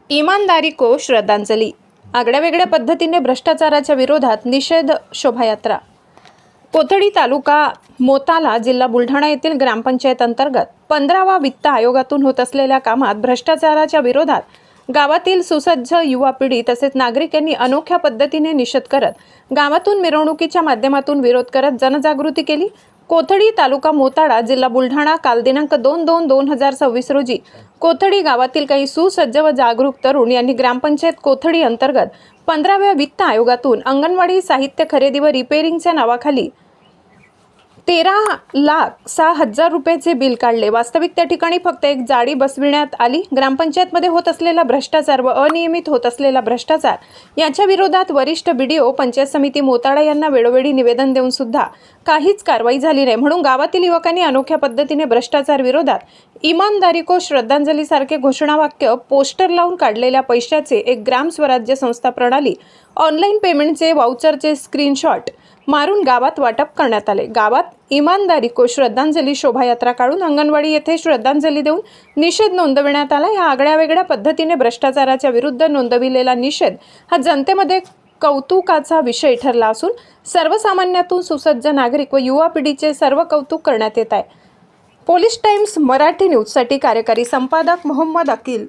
ईमानदारी को श्रद्धांजली। आगळ्यावेगळ्या पद्धतीने भ्रष्टाचाराच्या विरोधात निषेध शोभायात्रा। कोथडी तालुका मोताला जिल्हा बुलढाणा येथील ग्रामपंचायत अंतर्गत 15वा वित्त आयोगातून होत असलेल्या कामात भ्रष्टाचाराच्या विरोधात गावातील सुसज्ज युवा पिढी तसेच नागरिक यांनी अनोख्या पद्धतीने निषेध करत गावातून मिरवणुकीच्या माध्यमातून विरोध करत जनजागृती केली। कोथडी तालुका मोताळा जिल्हा बुलढाणा काल दिनांक 2/2/2026 रोजी कोथडी गावातील काही सुसज्ज व जागरूक तरुण यांनी ग्रामपंचायत कोथडी अंतर्गत 15व्या वित्त आयोगातून अंगणवाडी साहित्य खरेदी व रिपेअरिंगच्या नावाखाली 13,06,000 रुपयाचे बिल काढले। वास्तविक त्या ठिकाणी फक्त एक जाडी बसविण्यात आली। ग्रामपंचायत मध्ये होत असलेला भ्रष्टाचार व अनियमित होत असलेला भ्रष्टाचार याच्या विरोधात वरिष्ठ बीडीओ पंचायत समिती मोताळा यांना वेळोवेळी निवेदन देऊन सुद्धा काहीच कारवाई झाली नाही। म्हणून गावातील युवकांनी अनोख्या पद्धतीने भ्रष्टाचार विरोधात ईमानदारी को श्रद्धांजली सारखे घोषणावाक्य पोस्टर लावून काढलेल्या पैशाचे एक ग्राम स्वराज्य संस्था प्रणाली ऑनलाईन पेमेंटचे वाउचरचे स्क्रीनशॉट मारून गावात वाटप करण्यात आले। गावात ईमानदारी को श्रद्धांजली शोभायात्रा काढून अंगणवाडी येथे श्रद्धांजली देऊन निषेध नोंदविण्यात आला। या आगळ्यावेगळ्या पद्धतीने भ्रष्टाचाराच्या विरुद्ध नोंदविलेला निषेध हा जनतेमध्ये कौतुकाचा विषय ठरला असून सर्वसामान्यातून सुसज्ज नागरिक व युवा पिढीचे सर्व कौतुक करण्यात येत आहे। पोलीस टाइम्स मराठी न्यूजसाठी कार्यकारी संपादक मोहम्मद अकील।